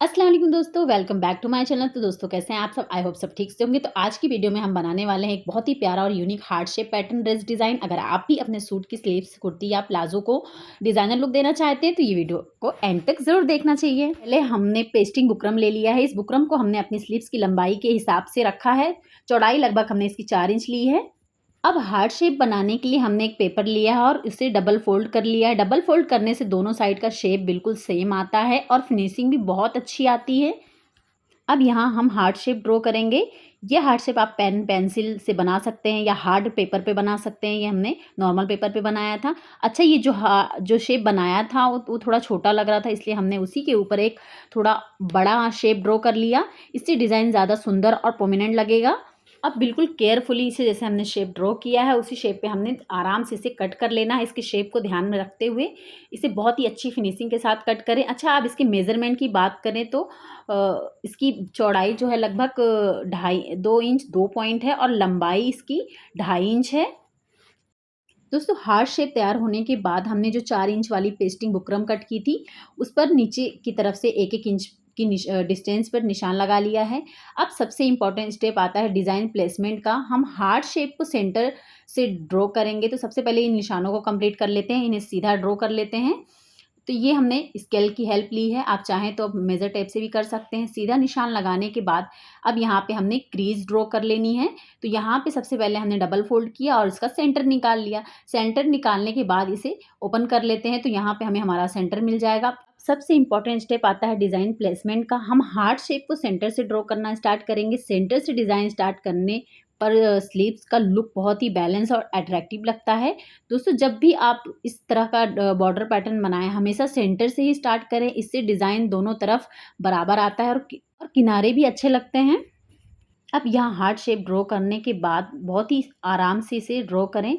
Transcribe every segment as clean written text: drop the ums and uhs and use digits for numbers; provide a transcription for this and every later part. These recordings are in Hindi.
अस्सलाम वालेकुम दोस्तों, welcome back to my channel. तो दोस्तों कैसे हैं आप सब? आई होप सब ठीक से होंगे। तो आज की वीडियो में हम बनाने वाले हैं एक बहुत ही प्यारा और unique heart shape pattern dress design. अगर आप भी अपने सूट की स्लीव्स, कुर्ती या प्लाजो को डिज़ाइनर लुक देना चाहते हैं तो ये वीडियो को एंड तक ज़रूर देखना चाहिए। पहले हमने पेस्टिंग बुकरम ले लिया है। इस बुकरम को हमने अपनी स्लीव्स की लंबाई के हिसाब से रखा है। चौड़ाई लगभग हमने इसकी 4 इंच ली है। अब हार्ट शेप बनाने के लिए हमने एक पेपर लिया है और इसे डबल फोल्ड कर लिया है। डबल फोल्ड करने से दोनों साइड का शेप बिल्कुल सेम आता है और फिनिशिंग भी बहुत अच्छी आती है। अब यहाँ हम हार्ट शेप ड्रॉ करेंगे। ये हार्ट शेप आप पेन पेंसिल से बना सकते हैं या हार्ड पेपर पे बना सकते हैं। ये हमने नॉर्मल पेपर पे बनाया था। अच्छा, ये जो शेप बनाया था वो थोड़ा छोटा लग रहा था, इसलिए हमने उसी के ऊपर एक थोड़ा बड़ा शेप ड्रॉ कर लिया। इससे डिज़ाइन ज़्यादा सुंदर और प्रोमिनेंट लगेगा। अब बिल्कुल केयरफुली इसे जैसे हमने शेप ड्रॉ किया है उसी शेप पे हमने आराम से इसे कट कर लेना है। इसके शेप को ध्यान में रखते हुए इसे बहुत ही अच्छी फिनिशिंग के साथ कट करें। अच्छा, अब इसके मेज़रमेंट की बात करें तो इसकी चौड़ाई जो है लगभग 2.5 2 पॉइंट है और लंबाई इसकी 2.5 इंच है। दोस्तों, हार्ट शेप तैयार होने के बाद हमने जो 4 इंच वाली पेस्टिंग बुकरम कट की थी उस पर नीचे की तरफ से 1-1 इंच की डिस्टेंस पर निशान लगा लिया है। अब सबसे इम्पोर्टेंट स्टेप आता है डिज़ाइन प्लेसमेंट का। हम हार्ट शेप को सेंटर से ड्रॉ करेंगे, तो सबसे पहले इन निशानों को कंप्लीट कर लेते हैं। इन्हें सीधा ड्रॉ कर लेते हैं। तो ये हमने स्केल की हेल्प ली है। आप चाहें तो अब मेज़र टेप से भी कर सकते हैं। सीधा निशान लगाने के बाद अब यहाँ पे हमने क्रीज़ ड्रॉ कर लेनी है। तो यहाँ पे सबसे पहले हमने डबल फ़ोल्ड किया और इसका सेंटर निकाल लिया। सेंटर निकालने के बाद इसे ओपन कर लेते हैं, तो यहाँ पे हमें हमारा सेंटर मिल जाएगा। सबसे इम्पोर्टेंट स्टेप आता है डिज़ाइन प्लेसमेंट का। हम हार्ट शेप को सेंटर से ड्रॉ करना स्टार्ट करेंगे। सेंटर से डिज़ाइन स्टार्ट करने पर स्लीव्स का लुक बहुत ही बैलेंस और अट्रैक्टिव लगता है। दोस्तों, जब भी आप इस तरह का बॉर्डर पैटर्न बनाएं हमेशा सेंटर से ही स्टार्ट करें। इससे डिज़ाइन दोनों तरफ बराबर आता है और किनारे भी अच्छे लगते हैं। अब यहाँ हार्ट शेप ड्रॉ करने के बाद बहुत ही आराम से इसे ड्रॉ करें।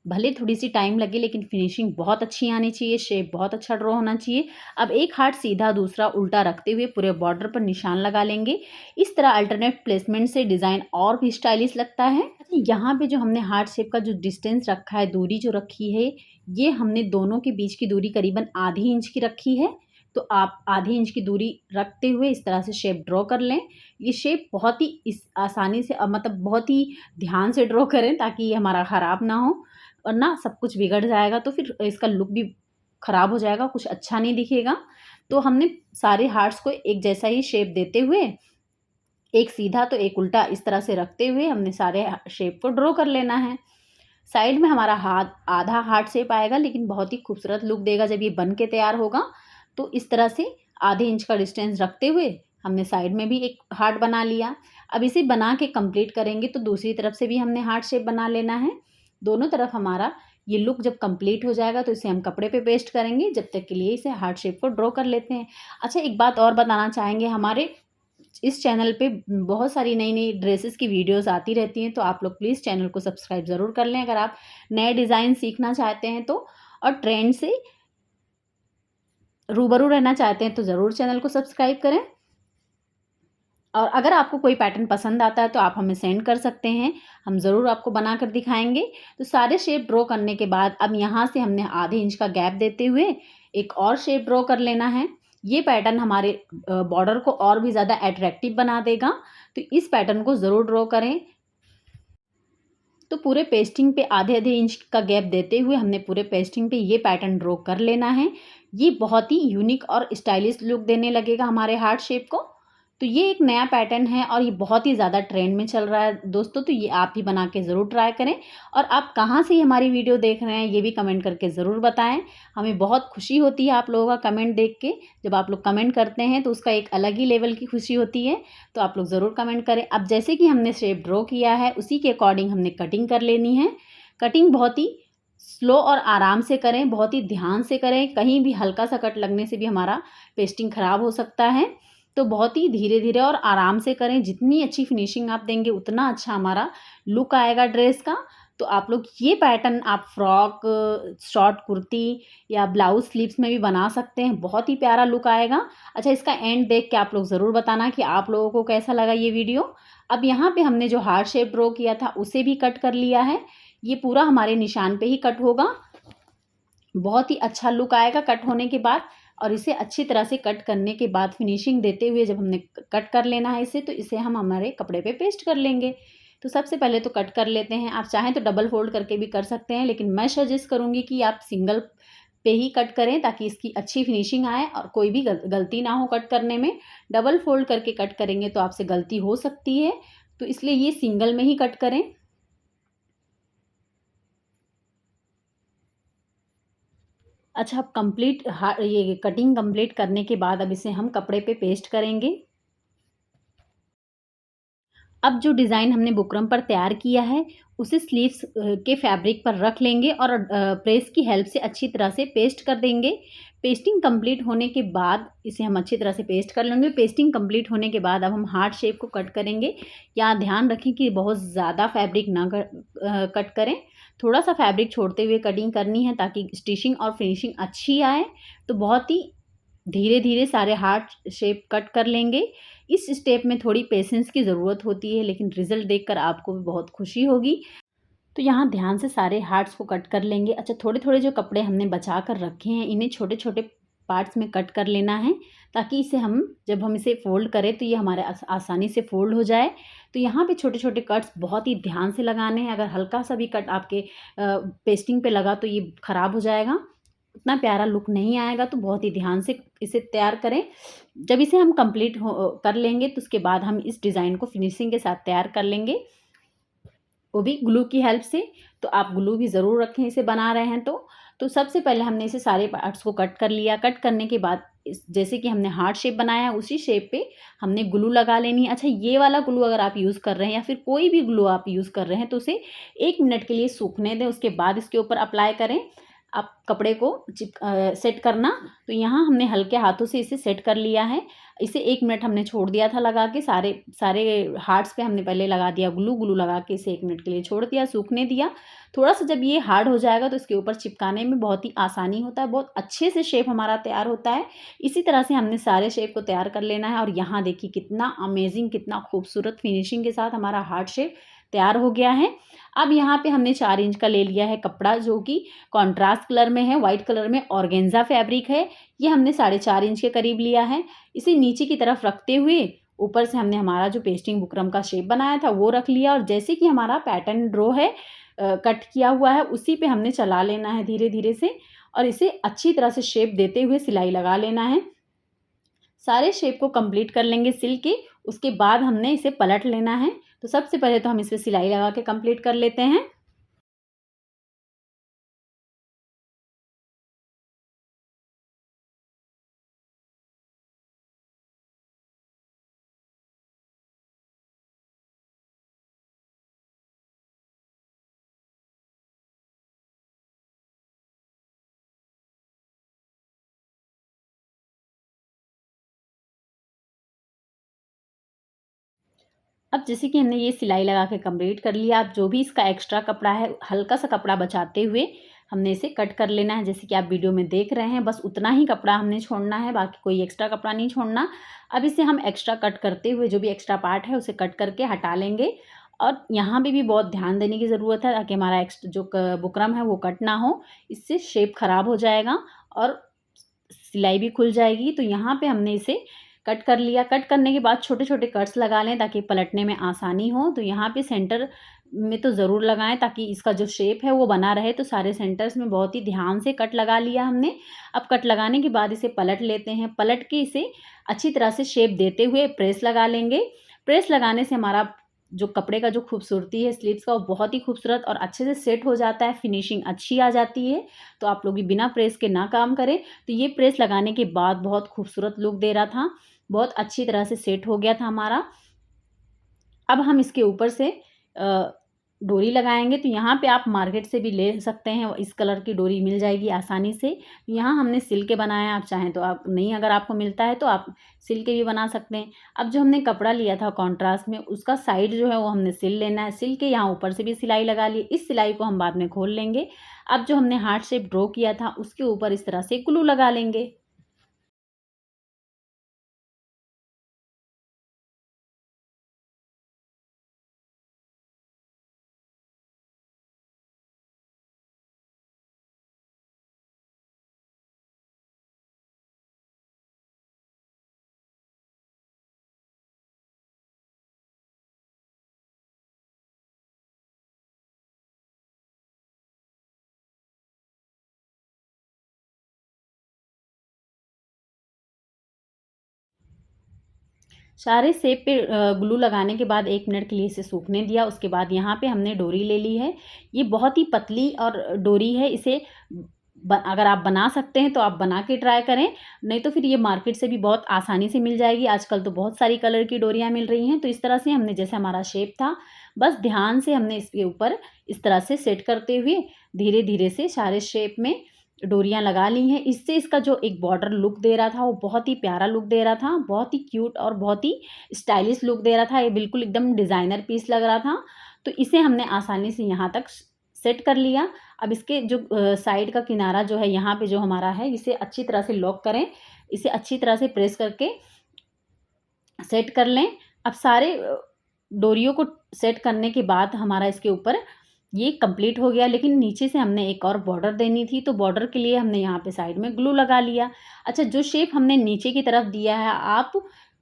भले थोड़ी सी टाइम लगे लेकिन फिनिशिंग बहुत अच्छी आनी चाहिए, शेप बहुत अच्छा ड्रॉ होना चाहिए। अब एक हार्ट सीधा दूसरा उल्टा रखते हुए पूरे बॉर्डर पर निशान लगा लेंगे। इस तरह अल्टरनेट प्लेसमेंट से डिज़ाइन और भी स्टाइलिश लगता है। अच्छा, यहाँ पे जो हमने हार्ट शेप का जो डिस्टेंस रखा है, दूरी जो रखी है, ये हमने दोनों के बीच की दूरी करीबन आधी इंच की रखी है। तो आप आधी इंच की दूरी रखते हुए इस तरह से शेप ड्रॉ कर लें। ये शेप बहुत ही इस आसानी से मतलब बहुत ही ध्यान से ड्रॉ करें ताकि ये हमारा ख़राब ना हो, वरना सब कुछ बिगड़ जाएगा तो फिर इसका लुक भी ख़राब हो जाएगा, कुछ अच्छा नहीं दिखेगा। तो हमने सारे हार्ट्स को एक जैसा ही शेप देते हुए, एक सीधा तो एक उल्टा इस तरह से रखते हुए हमने सारे शेप को ड्रॉ कर लेना है। साइड में हमारा हाथ आधा हार्ट शेप आएगा लेकिन बहुत ही खूबसूरत लुक देगा जब ये बन के तैयार होगा। तो इस तरह से आधे इंच का डिस्टेंस रखते हुए हमने साइड में भी एक हार्ट बना लिया। अब इसे बना के कंप्लीट करेंगे तो दूसरी तरफ से भी हमने हार्ट शेप बना लेना है। दोनों तरफ हमारा ये लुक जब कंप्लीट हो जाएगा तो इसे हम कपड़े पे पेस्ट करेंगे। जब तक के लिए इसे हार्ट शेप को ड्रॉ कर लेते हैं। अच्छा, एक बात और बताना चाहेंगे, हमारे इस चैनल पे बहुत सारी नई-नई ड्रेसेस की वीडियोस आती रहती हैं, तो आप लोग प्लीज़ चैनल को सब्सक्राइब ज़रूर कर लें अगर आप नए डिज़ाइन सीखना चाहते हैं तो। और ट्रेंड से रूबरू रहना चाहते हैं तो ज़रूर चैनल को सब्सक्राइब करें। और अगर आपको कोई पैटर्न पसंद आता है तो आप हमें सेंड कर सकते हैं, हम ज़रूर आपको बना कर दिखाएँगे। तो सारे शेप ड्रॉ करने के बाद अब यहाँ से हमने आधे इंच का गैप देते हुए एक और शेप ड्रॉ कर लेना है। ये पैटर्न हमारे बॉर्डर को और भी ज़्यादा अट्रैक्टिव बना देगा, तो इस पैटर्न को ज़रूर ड्रॉ करें। तो पूरे पेस्टिंग पे आधे-आधे इंच का गैप देते हुए हमने पूरे पेस्टिंग पे ये पैटर्न ड्रॉ कर लेना है। ये बहुत ही यूनिक और स्टाइलिश लुक देने लगेगा हमारे हार्ट शेप को। तो ये एक नया पैटर्न है और ये बहुत ही ज़्यादा ट्रेंड में चल रहा है दोस्तों, तो ये आप भी बना के ज़रूर ट्राई करें। और आप कहाँ से हमारी वीडियो देख रहे हैं ये भी कमेंट करके ज़रूर बताएँ। हमें बहुत खुशी होती है आप लोगों का कमेंट देख के। जब आप लोग कमेंट करते हैं तो उसका एक अलग ही लेवल की खुशी होती है। तो आप लोग ज़रूर कमेंट करें। अब जैसे कि हमने शेप ड्रॉ किया है उसी के अकॉर्डिंग हमने कटिंग कर लेनी है। कटिंग बहुत ही स्लो और आराम से करें, बहुत ही ध्यान से करें। कहीं भी हल्का सा कट लगने से भी हमारा पेस्टिंग ख़राब हो सकता है। तो बहुत ही धीरे-धीरे और आराम से करें। जितनी अच्छी फिनिशिंग आप देंगे उतना अच्छा हमारा लुक आएगा ड्रेस का। तो आप लोग ये पैटर्न आप फ्रॉक, शॉर्ट कुर्ती या ब्लाउज़ स्लीव्स में भी बना सकते हैं, बहुत ही प्यारा लुक आएगा। अच्छा, इसका एंड देख के आप लोग ज़रूर बताना कि आप लोगों को कैसा लगा ये वीडियो। अब यहाँ पे हमने जो हार्ट शेप ड्रॉ किया था उसे भी कट कर लिया है। ये पूरा हमारे निशान पे ही कट होगा। बहुत ही अच्छा लुक आएगा कट होने के बाद। और इसे अच्छी तरह से कट करने के बाद फिनिशिंग देते हुए जब हमने कट कर लेना है इसे, तो इसे हम हमारे कपड़े पे पेस्ट कर लेंगे। तो सबसे पहले तो कट कर लेते हैं। आप चाहें तो डबल फ़ोल्ड करके भी कर सकते हैं, लेकिन मैं सजेस्ट करूँगी कि आप सिंगल पे ही कट करें ताकि इसकी अच्छी फिनिशिंग आए और कोई भी गलती ना हो कट करने में। डबल फ़ोल्ड करके कट करेंगे तो आपसे गलती हो सकती है, तो इसलिए ये सिंगल में ही कट करें। अच्छा, अब ये कटिंग कंप्लीट करने के बाद अब इसे हम कपड़े पे पेस्ट करेंगे। अब जो डिज़ाइन हमने बुकरम पर तैयार किया है, उसे स्लीव्स के फैब्रिक पर रख लेंगे और प्रेस की हेल्प से अच्छी तरह से पेस्ट कर देंगे। पेस्टिंग कंप्लीट होने के बाद इसे हम अच्छी तरह से पेस्ट कर लेंगे। पेस्टिंग कंप्लीट होने के बाद अब हम हार्ट शेप को कट करेंगे। यहाँ ध्यान रखें कि बहुत ज़्यादा फैब्रिक ना कट करें। थोड़ा-सा फैब्रिक छोड़ते हुए कटिंग करनी है ताकि स्टिचिंग और फिनिशिंग अच्छी आए। तो बहुत ही धीरे-धीरे सारे हार्ट शेप कट कर लेंगे। इस स्टेप में थोड़ी पेशेंस की ज़रूरत होती है, लेकिन रिज़ल्ट देखकर आपको भी बहुत खुशी होगी। तो यहाँ ध्यान से सारे हार्ट्स को कट कर लेंगे। अच्छा, थोड़े-थोड़े जो कपड़े हमने बचा कर रखे हैं, इन्हें छोटे-छोटे पार्ट्स में कट कर लेना है, ताकि इसे हम जब हम इसे फ़ोल्ड करें, तो ये हमारे आसानी से फ़ोल्ड हो जाए। तो यहाँ पे छोटे-छोटे कट्स बहुत ही ध्यान से लगाने हैं। अगर हल्का-सा भी कट आपके पेस्टिंग पे लगा, तो ये खराब हो जाएगा। उतना प्यारा लुक नहीं आएगा, तो बहुत ही ध्यान से इसे तैयार करें। जब इसे हम कंप्लीट कर लेंगे, तो उसके बाद हम इस डिज़ाइन को फिनिशिंग के साथ तैयार कर लेंगे, वो भी ग्लू की हेल्प से। तो आप ग्लू भी ज़रूर रखें इसे बना रहे हैं तो। तो सबसे पहले हमने इसे सारे पार्ट्स को कट कर लिया। कट करने के बाद इस जैसे कि हमने हार्ट शेप बनाया है, उसी शेप पे हमने ग्लू लगा लेनी है। अच्छा, ये वाला ग्लू अगर आप यूज़ कर रहे हैं या फिर कोई भी ग्लू आप यूज़ कर रहे हैं, तो उसे 1 मिनट के लिए सूखने दें, उसके बाद इसके ऊपर अप्लाई करें। आप कपड़े को सेट करना। तो यहाँ हमने हल्के हाथों से इसे सेट कर लिया है। इसे 1 मिनट हमने छोड़ दिया था लगा के, सारे सारे हार्ट्स पे हमने पहले लगा दिया ग्लू। ग्लू लगा के इसे 1 मिनट के लिए छोड़ दिया, सूखने दिया। थोड़ा-सा जब ये हार्ड हो जाएगा, तो इसके ऊपर चिपकाने में बहुत ही आसानी होता है, बहुत अच्छे से शेप हमारा तैयार होता है। इसी तरह से हमने सारे शेप को तैयार कर लेना है और यहाँ देखिए कितना अमेज़िंग, कितना खूबसूरत फिनिशिंग के साथ हमारा हार्ट शेप तैयार हो गया है। अब यहाँ पे हमने 4 इंच का ले लिया है कपड़ा, जो कि कॉन्ट्रास्ट कलर में है, व्हाइट कलर में ऑर्गेन्जा फैब्रिक है। ये हमने 4.5 इंच के करीब लिया है। इसे नीचे की तरफ रखते हुए ऊपर से हमने हमारा जो पेस्टिंग बुकरम का शेप बनाया था वो रख लिया, और जैसे कि हमारा पैटर्न ड्रॉ है, कट किया हुआ है, उसी पे हमने चला लेना है धीरे-धीरे से, और इसे अच्छी तरह से शेप देते हुए सिलाई लगा लेना है। सारे शेप को कंप्लीट कर लेंगे सिल के, उसके बाद हमने इसे पलट लेना है। तो सबसे पहले तो हम इसे सिलाई लगा के कंप्लीट कर लेते हैं। अब जैसे कि हमने ये सिलाई लगा के कंप्लीट कर लिया, अब जो भी इसका एक्स्ट्रा कपड़ा है, हल्का-सा कपड़ा बचाते हुए हमने इसे कट कर लेना है। जैसे कि आप वीडियो में देख रहे हैं, बस उतना ही कपड़ा हमने छोड़ना है, बाकी कोई एक्स्ट्रा कपड़ा नहीं छोड़ना। अब इसे हम एक्स्ट्रा कट करते हुए जो भी एक्स्ट्रा पार्ट है, उसे कट करके हटा लेंगे, और यहाँ पे भी बहुत ध्यान देने की ज़रूरत है ताकि हमारा जो बुकरम है वो कट ना हो। इससे शेप खराब हो जाएगा और सिलाई भी खुल जाएगी। तो यहाँ पे हमने इसे कट कर लिया। कट करने के बाद छोटे-छोटे कट्स लगा लें ताकि पलटने में आसानी हो। तो यहाँ पे सेंटर में तो ज़रूर लगाएँ ताकि इसका जो शेप है वो बना रहे। तो सारे सेंटर्स में बहुत ही ध्यान से कट लगा लिया हमने। अब कट लगाने के बाद इसे पलट लेते हैं। पलट के इसे अच्छी तरह से शेप देते हुए प्रेस लगा लेंगे। प्रेस लगाने से हमारा जो कपड़े का जो खूबसूरती है स्लीव्स का, वो बहुत ही खूबसूरत और अच्छे से सेट हो जाता है, फिनिशिंग अच्छी आ जाती है। तो आप लोग भी बिना प्रेस के ना काम करें। तो ये प्रेस लगाने के बाद बहुत खूबसूरत लुक दे रहा था, बहुत अच्छी तरह से सेट हो गया था हमारा। अब हम इसके ऊपर से अ, डोरी लगाएँगे, तो यहाँ पे आप मार्केट से भी ले सकते हैं, इस कलर की डोरी मिल जाएगी आसानी से। यहाँ हमने सिल के बनाया, आप चाहें तो आप नहीं, अगर आपको मिलता है तो आप सिल के भी बना सकते हैं। अब जो हमने कपड़ा लिया था कॉन्ट्रास्ट में, उसका साइड जो है वो हमने सिल लेना है। सिल के यहाँ ऊपर से भी सिलाई लगा ली, इस सिलाई को हम बाद में खोल लेंगे। अब जो हमने हार्ट शेप ड्रॉ किया था, उसके ऊपर इस तरह से ग्लू लगा लेंगे। सारे शेप पे ग्लू लगाने के बाद 1 मिनट के लिए इसे सूखने दिया। उसके बाद यहाँ पे हमने डोरी ले ली है। ये बहुत ही पतली और डोरी है। इसे अगर आप बना सकते हैं तो आप बना के ट्राई करें, नहीं तो फिर ये मार्केट से भी बहुत आसानी से मिल जाएगी। आजकल तो बहुत सारी कलर की डोरियाँ मिल रही हैं। तो इस तरह से हमने, जैसे हमारा शेप था, बस ध्यान से हमने इसके ऊपर इस तरह से सेट करते हुए धीरे-धीरे से सारे शेप में डोरियाँ लगा ली हैं। इससे इसका जो एक बॉर्डर लुक दे रहा था वो बहुत ही प्यारा लुक दे रहा था, बहुत ही क्यूट और बहुत ही स्टाइलिश लुक दे रहा था। ये बिल्कुल एकदम डिज़ाइनर पीस लग रहा था। तो इसे हमने आसानी से यहाँ तक सेट कर लिया। अब इसके जो साइड का किनारा जो है यहाँ पे जो हमारा है, इसे अच्छी तरह से लॉक करें। इसे अच्छी तरह से प्रेस करके सेट कर लें। अब सारे डोरियों को सेट करने के बाद हमारा इसके ऊपर ये कंप्लीट हो गया। लेकिन नीचे से हमने एक और बॉर्डर देनी थी, तो बॉर्डर के लिए हमने यहाँ पे साइड में ग्लू लगा लिया। अच्छा, जो शेप हमने नीचे की तरफ दिया है, आप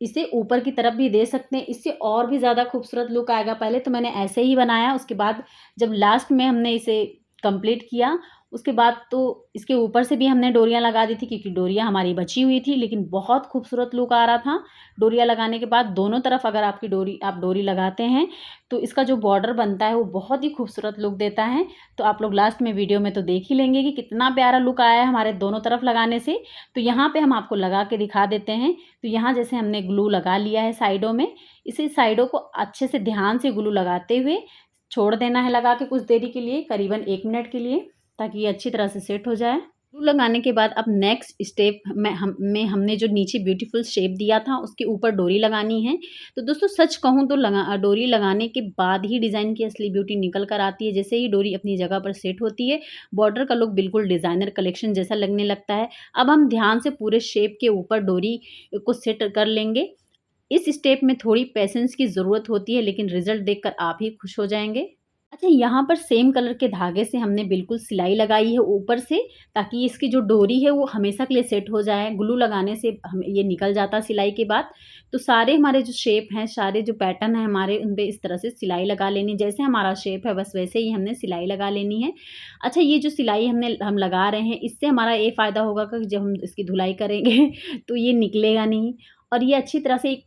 इसे ऊपर की तरफ भी दे सकते हैं, इससे और भी ज़्यादा खूबसूरत लुक आएगा। पहले तो मैंने ऐसे ही बनाया, उसके बाद जब लास्ट में हमने इसे कंप्लीट किया, उसके बाद तो इसके ऊपर से भी हमने डोरियाँ लगा दी थी, क्योंकि डोरियाँ हमारी बची हुई थी। लेकिन बहुत खूबसूरत लुक आ रहा था डोरियाँ लगाने के बाद। दोनों तरफ अगर आप डोरी लगाते हैं तो इसका जो बॉर्डर बनता है वो बहुत ही खूबसूरत लुक देता है। तो आप लोग लास्ट में वीडियो में तो देख ही लेंगे कि कितना प्यारा लुक आया है हमारे दोनों तरफ लगाने से। तो यहाँ पे हम आपको लगा के दिखा देते हैं। तो यहाँ जैसे हमने ग्लू लगा लिया है साइडों में, इसे साइडों को अच्छे से ध्यान से ग्लू लगाते हुए छोड़ देना है लगा के कुछ देरी के लिए, करीबन 1 मिनट के लिए, ताकि ये अच्छी तरह से सेट हो जाए। ग्लू लगाने के बाद अब नेक्स्ट स्टेप में हमने जो नीचे ब्यूटीफुल शेप दिया था उसके ऊपर डोरी लगानी है। तो दोस्तों सच कहूँ तो डोरी लगाने के बाद ही डिज़ाइन की असली ब्यूटी निकल कर आती है। जैसे ही डोरी अपनी जगह पर सेट होती है, बॉर्डर का लुक बिल्कुल डिज़ाइनर कलेक्शन जैसा लगने लगता है। अब हम ध्यान से पूरे शेप के ऊपर डोरी को सेट कर लेंगे। इस स्टेप में थोड़ी पेशेंस की ज़रूरत होती है, लेकिन रिज़ल्ट देखकर आप ही खुश हो जाएँगे। अच्छा, यहाँ पर सेम कलर के धागे से हमने बिल्कुल सिलाई लगाई है ऊपर से, ताकि इसकी जो डोरी है वो हमेशा के लिए सेट हो जाए। ग्लू लगाने से हम ये निकल जाता सिलाई के बाद। तो सारे हमारे जो शेप हैं, सारे जो पैटर्न हैं हमारे, उन पे इस तरह से सिलाई लगा लेनी। जैसे हमारा शेप है बस वैसे ही हमने सिलाई लगा लेनी है। अच्छा, ये जो सिलाई हम लगा रहे हैं, इससे हमारा ये फ़ायदा होगा कि जब हम इसकी धुलाई करेंगे तो ये निकलेगा नहीं, और ये अच्छी तरह से एक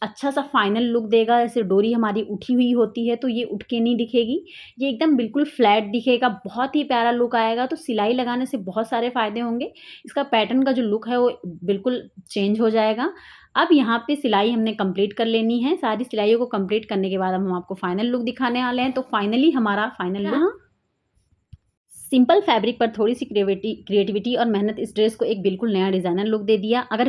अच्छा-सा फाइनल लुक देगा। ऐसे डोरी हमारी उठी हुई होती है तो ये उठ के नहीं दिखेगी, ये एकदम बिल्कुल फ्लैट दिखेगा, बहुत ही प्यारा लुक आएगा। तो सिलाई लगाने से बहुत सारे फ़ायदे होंगे। इसका पैटर्न का जो लुक है वो बिल्कुल चेंज हो जाएगा। अब यहाँ पे सिलाई हमने कंप्लीट कर लेनी है। सारी सिलाइयों को कंप्लीट करने के बाद अब हम आपको फाइनल लुक दिखाने वाले हैं। तो फाइनली हमारा फाइनल लुक, सिंपल फैब्रिक पर थोड़ी-सी क्रिएटिविटी और मेहनत इस ड्रेस को एक बिल्कुल नया डिज़ाइनर लुक दे दिया। अगर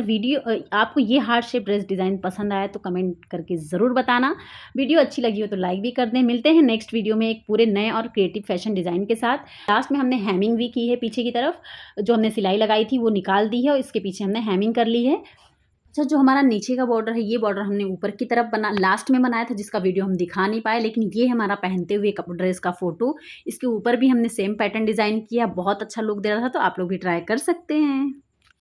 आपको ये हार्ट शेप ड्रेस डिज़ाइन पसंद आया तो कमेंट करके ज़रूर बताना। वीडियो अच्छी लगी हो तो लाइक भी कर दें। मिलते हैं नेक्स्ट वीडियो में एक पूरे नए और क्रिएटिव फैशन डिज़ाइन के साथ। लास्ट में हमने हेमिंग भी की है पीछे की तरफ, जो हमने सिलाई लगाई थी वो निकाल दी है और इसके पीछे हमने हेमिंग कर ली है। अच्छा, जो हमारा नीचे का बॉर्डर है, ये बॉर्डर हमने ऊपर की तरफ लास्ट में बनाया था, जिसका वीडियो हम दिखा नहीं पाए। लेकिन ये हमारा पहनते हुए ड्रेस का फ़ोटो, इसके ऊपर भी हमने सेम पैटर्न डिज़ाइन किया, बहुत अच्छा लुक दे रहा था। तो आप लोग भी ट्राई कर सकते हैं।